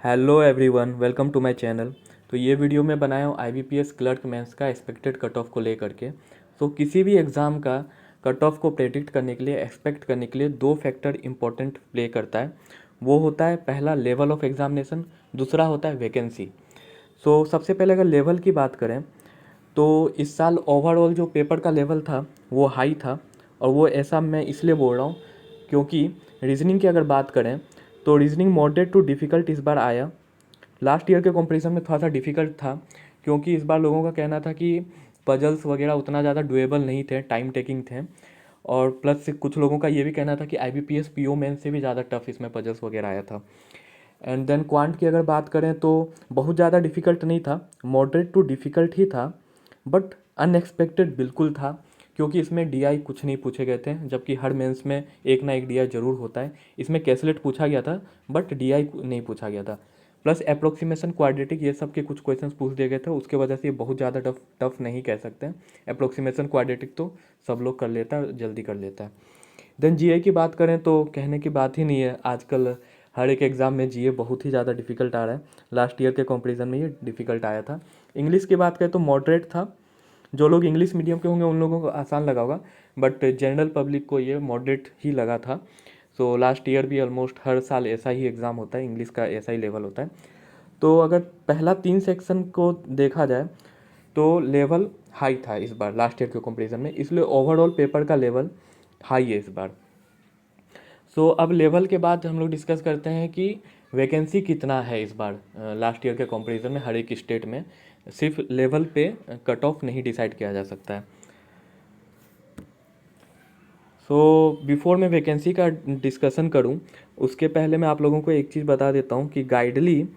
Hello everyone, welcome to my channel. तो ये video मैं बनाया हूँ आईबीपीएस क्लर्क मेंस का एक्सपेक्टेड कट ऑफ को लेकर के। तो किसी भी एग्ज़ाम का कट ऑफ को प्रेडिक्ट करने के लिए, एक्सपेक्ट करने के लिए दो फैक्टर इंपॉर्टेंट प्ले करता है। वो होता है पहला लेवल ऑफ एग्जामिनेशन, दूसरा होता है वैकेंसी। सो सबसे पहले अगर लेवल की बात करें तो इस साल ओवरऑल जो पेपर का लेवल था वो हाई था। और वो ऐसा मैं इसलिए बोल रहा हूँ क्योंकि रीजनिंग की अगर बात करें तो रीजनिंग मॉडरेट टू डिफ़िकल्ट इस बार आया। लास्ट ईयर के कंपैरिजन में थोड़ा सा डिफ़िकल्ट था क्योंकि इस बार लोगों का कहना था कि पजल्स वगैरह उतना ज़्यादा डुएबल नहीं थे, टाइम टेकिंग थे। और प्लस से कुछ लोगों का ये भी कहना था कि आईबीपीएस पीओ मेन से भी ज़्यादा टफ इसमें पजल्स वगैरह आया था। एंड देन क्वांट की अगर बात करें तो बहुत ज़्यादा डिफ़िकल्ट नहीं था, मॉडरेट टू डिफ़िकल्ट ही था। बट अनएक्सपेक्टेड बिल्कुल था क्योंकि इसमें डीआई कुछ नहीं पूछे गए थे, जबकि हर मेंस में एक ना एक डीआई ज़रूर होता है। इसमें कैलकुलेट पूछा गया था बट डीआई नहीं पूछा गया था। प्लस अप्रोक्सीमेशन, क्वाड्रेटिक, ये सब के कुछ क्वेश्चंस पूछ दिए गए थे, उसके वजह से ये बहुत ज़्यादा टफ नहीं कह सकते हैं। अप्रोक्सीमेशन, क्वाड्रेटिक तो सब लोग कर लेता है, जल्दी कर लेता है। देन जीए की बात करें तो कहने की बात ही नहीं है। आजकल हर एक एग्ज़ाम में जीए बहुत ही ज़्यादा डिफ़िकल्ट आ रहा है। लास्ट ईयर के कंपैरिजन में ये डिफ़िकल्ट आया था। इंग्लिश की बात करें तो मॉडरेट था। जो लोग इंग्लिश मीडियम के होंगे उन लोगों को आसान लगा होगा, बट जनरल पब्लिक को ये मॉडरेट ही लगा था। सो लास्ट ईयर भी ऑलमोस्ट हर साल ऐसा ही एग्ज़ाम होता है, इंग्लिश का ऐसा ही लेवल होता है। तो अगर पहला 3 सेक्शन को देखा जाए तो लेवल हाई था इस बार लास्ट ईयर के कंपैरिजन में, इसलिए ओवरऑल पेपर का लेवल हाई है इस बार। सो अब लेवल के बाद हम लोग डिस्कस करते हैं कि वैकेंसी कितना है इस बार लास्ट ईयर के कंपैरिजन में हर एक स्टेट में। सिर्फ लेवल पे कट ऑफ नहीं डिसाइड किया जा सकता है। सो बिफोर मैं वैकेंसी का डिस्कशन करूं उसके पहले मैं आप लोगों को एक चीज़ बता देता हूं कि गाइडली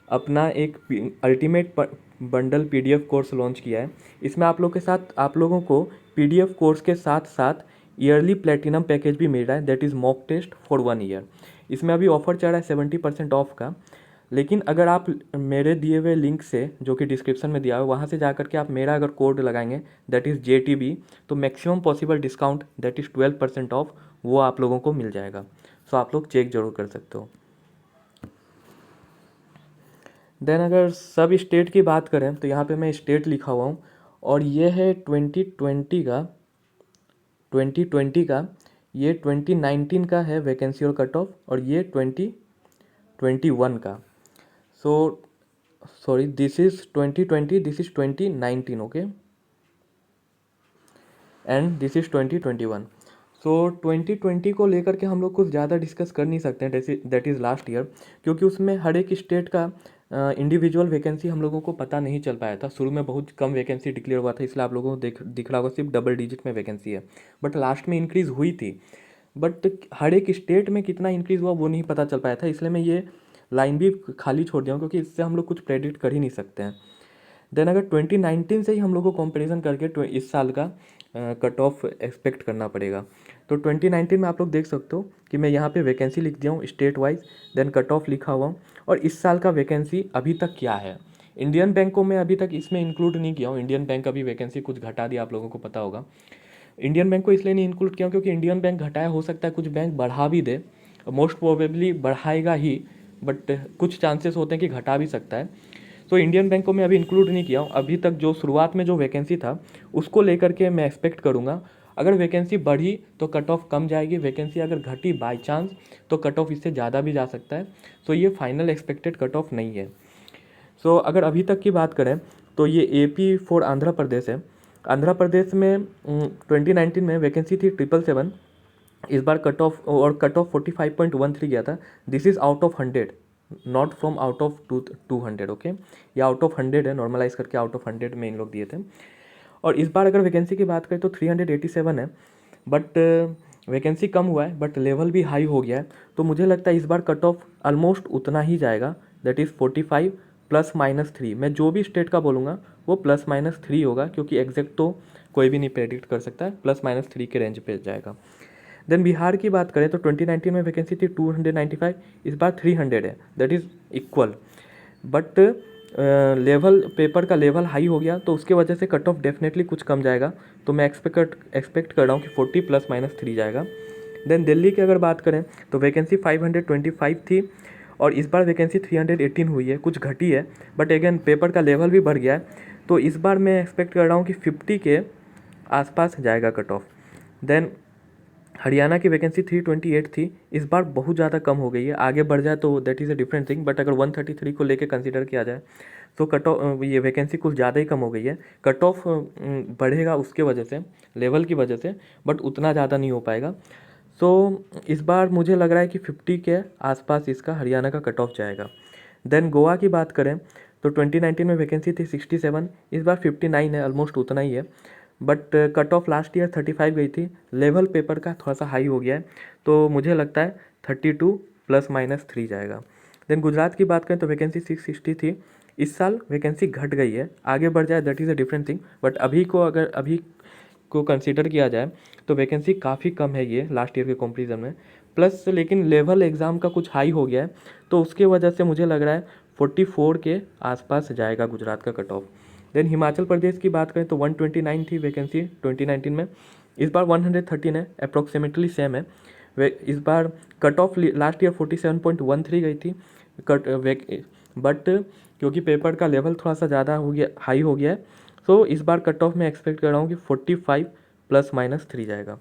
अपना एक ultimate bundle PDF course launch किया है। इसमें आप लोग के साथ, आप लोगों को पीडीएफ कोर्स के साथ साथ ईयरली प्लेटिनम पैकेज भी मिल रहा है, that is mock test for 1 year. इसमें अभी ऑफर चल रहा है 70% ऑफ का। लेकिन अगर आप मेरे दिए हुए लिंक से, जो कि डिस्क्रिप्शन में दिया हुआ है, वहाँ से जा करके आप मेरा अगर कोड लगाएंगे दैट इज़ JTB, तो maximum possible discount that is 12% of वो आप लोगों को मिल जाएगा। सो आप लोग चेक ज़रूर कर सकते हो। देन अगर सब स्टेट की बात करें तो यहाँ पे मैं स्टेट लिखा हुआ हूँ और ये है 2020 का, ये 2019 का है वैकेंसी और कट ऑफ, और ये 2021 का। So sorry, this is 2020, this is 2019, okay, and this is 2021। सो 2020 को लेकर के हम लोग कुछ ज़्यादा डिस्कस कर नहीं सकते हैं, जैसे दैट इज़ लास्ट ईयर, क्योंकि उसमें हर एक स्टेट का इंडिविजुअल वैकेंसी हम लोगों को पता नहीं चल पाया था। शुरू में बहुत कम वैकेंसी डिक्लेयर हुआ था, इसलिए आप लोगों को दिख रहा होगा सिर्फ डबल डिजिट में वैकेंसी है। बट लास्ट में इंक्रीज़ हुई थी, बट हर एक स्टेट में कितना इंक्रीज़ हुआ वो नहीं पता चल पाया था, इसलिए मैं ये लाइन भी खाली छोड़ दिया हूँ क्योंकि इससे हम लोग कुछ प्रेडिक्ट कर ही नहीं सकते हैं। देन अगर 2019 से ही हम लोग को कंपैरिजन करके इस साल का कट ऑफ एक्सपेक्ट करना पड़ेगा। तो 2019 में आप लोग देख सकते हो कि मैं यहाँ पे वैकेंसी लिख दिया हूँ state wise, then cut off लिखा हुआ हूँ, और इस साल का वैकेंसी अभी तक क्या है। इंडियन बैंक को मैं अभी तक इसमें इंक्लूड नहीं किया हूँ, इंडियन बैंक अभी वैकेंसी कुछ घटा दिया, आप लोगों को पता होगा। इंडियन बैंक को इसलिए नहीं इंक्लूड किया क्योंकि इंडियन बैंक घटाया, हो सकता है कुछ बैंक बढ़ा भी दे, मोस्ट प्रोबेबली बढ़ाएगा ही, बट कुछ चांसेस होते हैं कि घटा भी सकता है। तो इंडियन बैंक को मैं अभी इंक्लूड नहीं किया हूँ। अभी तक जो शुरुआत में जो वैकेंसी था उसको लेकर के मैं एक्सपेक्ट करूँगा। अगर वैकेंसी बढ़ी तो कट ऑफ कम जाएगी, वैकेंसी अगर घटी बाई चांस तो कट ऑफ इससे ज़्यादा भी जा सकता है। सो ये फाइनल एक्सपेक्टेड कट ऑफ नहीं है। सो अगर अभी तक की बात करें तो ये AP फॉर आंध्र प्रदेश है। आंध्र प्रदेश में 2019 में वैकेंसी थी 777। इस बार कट ऑफ 45.13 गया था। This is out of 100, not from out of 200, okay. ये आउट ऑफ 100 है, नॉर्मलाइज करके आउट ऑफ 100 में इन लोग दिए थे। और इस बार अगर वैकेंसी की बात करें तो 387 है, बट वैकेंसी कम हुआ है बट लेवल भी हाई हो गया है। तो मुझे लगता है इस बार कट ऑफ ऑलमोस्ट उतना ही जाएगा, दैट इज़ 45 +-3। मैं जो भी स्टेट का बोलूँगा वो +-3 होगा, क्योंकि एग्जैक्ट तो कोई भी नहीं प्रेडिक्ट कर सकता है, +-3 के रेंज पे जाएगा। देन बिहार की बात करें तो 2019 में वैकेंसी थी 295, इस बार 300 है, that is equal. But level, paper का लेवल हाई हो गया तो उसके वजह से कट ऑफ डेफिनेटली कुछ कम जाएगा। तो मैं एक्सपेक्ट कर रहा हूँ कि 40 +-3 जाएगा। देन दिल्ली की अगर बात करें तो वैकेंसी 525 थी और इस बार वैकेंसी 318 हुई है, कुछ घटी है, बट अगेन पेपर का लेवल भी बढ़ गया है। तो इस बार मैं एक्सपेक्ट कर रहा हूँ कि 50 के आसपास जाएगा कट ऑफ। देन हरियाणा की वैकेंसी 328 थी, इस बार बहुत ज़्यादा कम हो गई है, आगे बढ़ जाए तो that is a different thing, but अगर 133 को लेके कंसीडर किया जाए तो कट ऑफ ये वैकेंसी कुछ ज़्यादा ही कम हो गई है। कट ऑफ बढ़ेगा उसके वजह से, लेवल की वजह से, बट उतना ज़्यादा नहीं हो पाएगा। सो इस बार मुझे लग रहा है कि 50 के आसपास इसका हरियाणा का कट ऑफ जाएगा। देन गोवा की बात करें तो 2019 में वैकेंसी थी 67, इस बार 59 है, ऑलमोस्ट उतना ही है, but cut off last year 35 गई थी, लेवल पेपर का थोड़ा सा हाई हो गया है, तो मुझे लगता है 32 ±3 जाएगा। देन गुजरात की बात करें तो वैकेंसी 660 थी, इस साल वैकेंसी घट गई है, आगे बढ़ जाए that is a different thing, but अभी को कंसीडर किया जाए तो वैकेंसी काफ़ी कम है ये लास्ट ईयर के कंपैरिजन में। प्लस लेकिन लेवल एग्ज़ाम का कुछ हाई हो गया है, तो उसके वजह से मुझे लग रहा है 44 के आसपास जाएगा गुजरात का cut off. Then Himachal Pradesh की बात करें तो 129 थी वैकेंसी 2019 में, इस बार 113 है, अप्रॉक्सीमेटली सेम है। इस बार कट ऑफ लास्ट ईयर 47.13 गई थी बट क्योंकि पेपर का लेवल थोड़ा सा ज़्यादा हो गया, हाई हो गया है, तो इस बार कट ऑफ मैं एक्सपेक्ट कर रहा हूँ कि 45 ±3 जाएगा।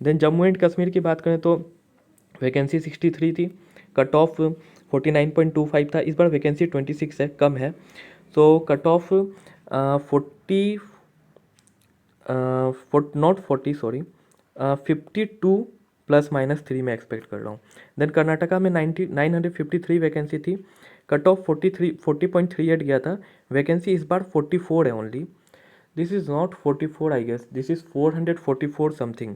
देन जम्मू एंड कश्मीर की बात करें तो वैकेंसी 63 थी, कट ऑफ 49.25 था, इस बार वैकेंसी 26 है, कम है, सो कट ऑफ 52 ±3 मैं एक्सपेक्ट कर रहा हूँ। देन कर्नाटका में 953 वैकेंसी थी, कट ऑफ 40.38 गया था, वैकेंसी इस बार 44 है only. This is not 44 I guess, this is 444 something,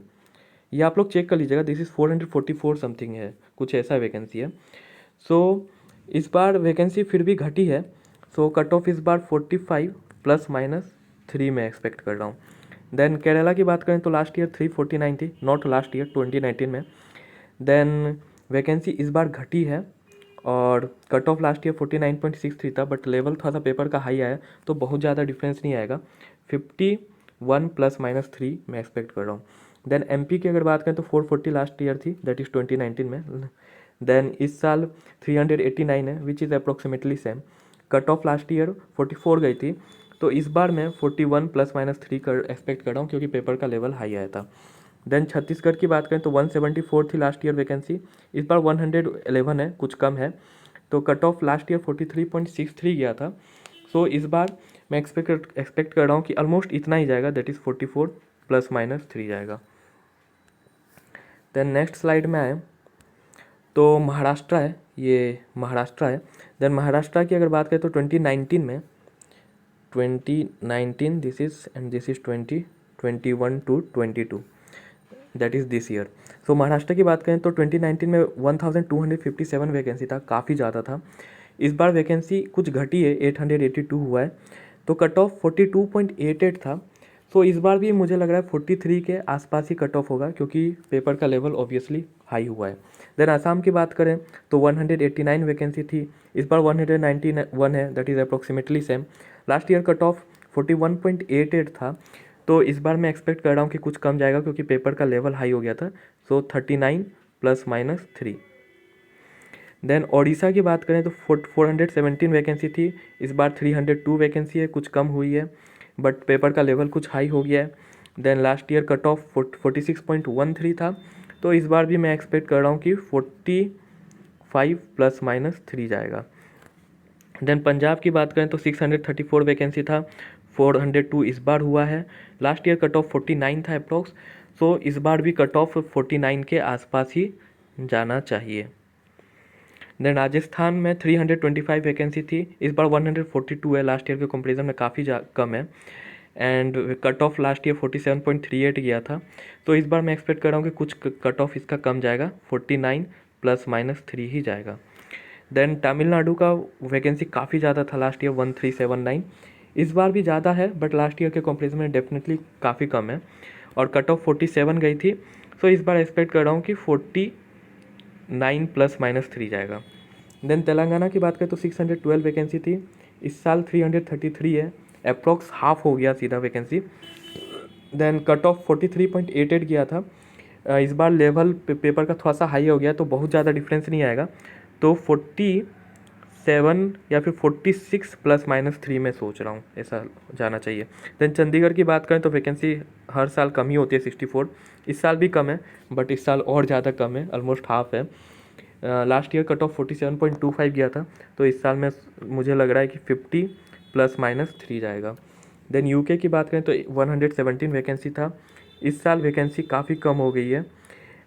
ये आप लोग चेक कर लीजिएगा, दिस इज़ 444 समथिंग है, कुछ ऐसा वैकेंसी है। सो इस बार वैकेंसी फिर भी घटी है, सो कट ऑफ इस बार 45 ±3 में एक्सपेक्ट कर रहा हूँ। देन केरला की बात करें तो लास्ट ईयर 349 थी, नॉट लास्ट ईयर 2019 में। देन वैकेंसी इस बार घटी है और कट ऑफ लास्ट ईयर 49.63 था, बट लेवल थोड़ा सा पेपर का हाई आया, तो बहुत ज़्यादा डिफरेंस नहीं आएगा, 51 ±3 मैं एक्सपेक्ट कर रहा हूँ। देन एमपी की अगर बात करें तो 440 लास्ट ईयर थी, दैट इज़ 2019 में। देन इस साल 389 है, which is approximately same. Cut off last year 44 गई थी, तो इस बार मैं 41 ±3 कर एक्सपेक्ट कर रहा हूँ, क्योंकि पेपर का लेवल हाई आया था। देन छत्तीसगढ़ की बात करें तो 174 थी लास्ट ईयर वैकेंसी, इस बार 111 है, कुछ कम है, तो कट ऑफ लास्ट ईयर 43.63 गया था, सो इस बार मैं एक्सपेक्ट कर रहा हूँ कि ऑलमोस्ट इतना ही जाएगा, दैट इज़ 44 ±3 जाएगा। देन नेक्स्ट स्लाइड में आए तो महाराष्ट्र है, ये महाराष्ट्र है। देन महाराष्ट्र की अगर बात करें तो 2019 में 2019 this is and this is 2021 to 22, that is this year. So Maharashtra की बात करें तो 2019 में 1257 वैकेंसी था, काफ़ी ज़्यादा था, इस बार वैकेंसी कुछ घटी है, 882 हुआ है, तो कट ऑफ 42.88 था, सो इस बार भी मुझे लग रहा है 43 के आसपास ही कट ऑफ होगा, क्योंकि पेपर का लेवल ऑब्वियसली हाई हुआ है। देन आसाम की बात करें तो 189 वैकेंसी थी, इस बार 191 है, that is approximately same. Last year cut of 41.88 था, तो इस बार मैं एक्सपेक्ट कर रहा हूँ कि कुछ कम जाएगा, क्योंकि पेपर का लेवल हाई हो गया था, सो 39 ±3। देन ओडिशा की बात करें तो 417 वैकेंसी थी, इस बार 302 वैकेंसी है, कुछ कम हुई है, बट पेपर का लेवल कुछ हाई हो गया है। Then last year cut off 46.13 था, तो इस बार भी मैं एक्सपेक्ट कर रहा हूँ कि 45 ±3 जाएगा। देन पंजाब की बात करें तो 634 वैकेंसी था, 402 इस बार हुआ है, लास्ट ईयर कट ऑफ 49 था अप्रॉक्स, सो इस बार भी कट ऑफ 49 के आसपास ही जाना चाहिए। देन राजस्थान में 325 वैकेंसी थी, इस बार 142 है, लास्ट ईयर के कंपेरिजन में काफ़ी कम है, and cut off last year 47.38 गया था, तो इस बार मैं एक्सपेक्ट कर रहा हूँ कि कुछ कट ऑफ इसका कम जाएगा, 49 ±3 ही जाएगा। देन तमिलनाडु का वैकेंसी काफ़ी ज़्यादा था लास्ट ईयर 1379, इस बार भी ज़्यादा है, बट लास्ट ईयर के कंपेरिजन में डेफिनेटली काफ़ी कम है, और कट ऑफ 47 गई थी, सो इस बार एक्सपेक्ट कर रहा हूँ कि 49 ±3 जाएगा। देन तेलंगाना की बात करें तो 612 वैकेंसी थी, इस साल 333 है, अप्रॉक्स हाफ हो गया सीधा वैकेंसी। देन कट ऑफ 43.88 गया था, इस बार लेवल पेपर का थोड़ा सा हाई हो गया, तो बहुत ज़्यादा डिफरेंस नहीं आएगा, तो 47 या फिर 46 ±3 में सोच रहा हूँ ऐसा जाना चाहिए। देन चंडीगढ़ की बात करें तो वैकेंसी हर साल कम ही होती है 64, इस साल भी कम है बट इस साल और ज़्यादा कम है, ऑलमोस्ट हाफ है। लास्ट ईयर कट ऑफ 47.25 गया था, तो इस साल में मुझे लग रहा है कि 50 ±3 जाएगा। देन यूके की बात करें तो 117 वैकेंसी था, इस साल वैकेंसी काफ़ी कम हो गई है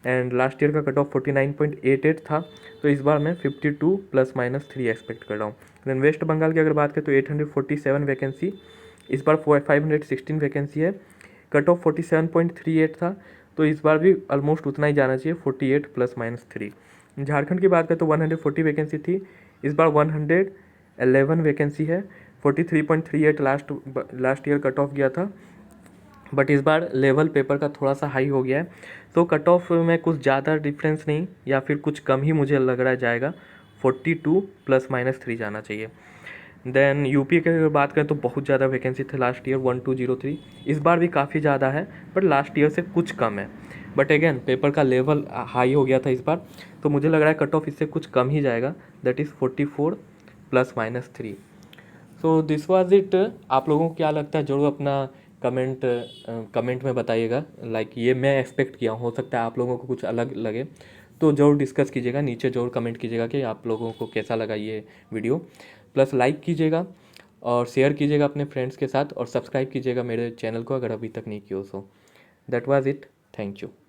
एंड लास्ट ईयर का कट ऑफ 49.88 था, तो इस बार मैं 52 ±3 एक्सपेक्ट कर रहा हूँ। देन वेस्ट बंगाल की अगर बात करें तो 847 वैकेंसी, इस बार 516 वैकेंसी है, कट ऑफ 47.38 था, तो इस बार भी ऑलमोस्ट उतना ही जाना चाहिए 48 ±3। झारखंड की बात करें तो 140 वैकेंसी थी, इस बार 111 वैकेंसी है, 43.38 लास्ट ईयर कट ऑफ गया था, बट इस बार लेवल पेपर का थोड़ा सा हाई हो गया है, तो कट ऑफ में कुछ ज़्यादा डिफरेंस नहीं या फिर कुछ कम ही मुझे लग रहा है जाएगा, 42 ±3 जाना चाहिए। देन यूपी की अगर बात करें तो बहुत ज़्यादा वैकेंसी थे लास्ट ईयर 1203, इस बार भी काफ़ी ज़्यादा है बट लास्ट ईयर से कुछ कम है, बट अगेन पेपर का लेवल हाई हो गया था इस बार, तो मुझे लग रहा है कट ऑफ इससे कुछ कम ही जाएगा, that is 44 ±3। So this was it. आप लोगों को क्या लगता है जरूर अपना कमेंट में बताइएगा। लाइक ये मैं एक्सपेक्ट किया हूँ, हो सकता है आप लोगों को कुछ अलग लगे, तो ज़रूर डिस्कस कीजिएगा, नीचे ज़रूर कमेंट कीजिएगा कि आप लोगों को कैसा लगा ये वीडियो। प्लस लाइक कीजिएगा और शेयर कीजिएगा अपने फ्रेंड्स के साथ और सब्सक्राइब कीजिएगा मेरे चैनल को अगर अभी तक नहीं किया हो। So that was it, thank you.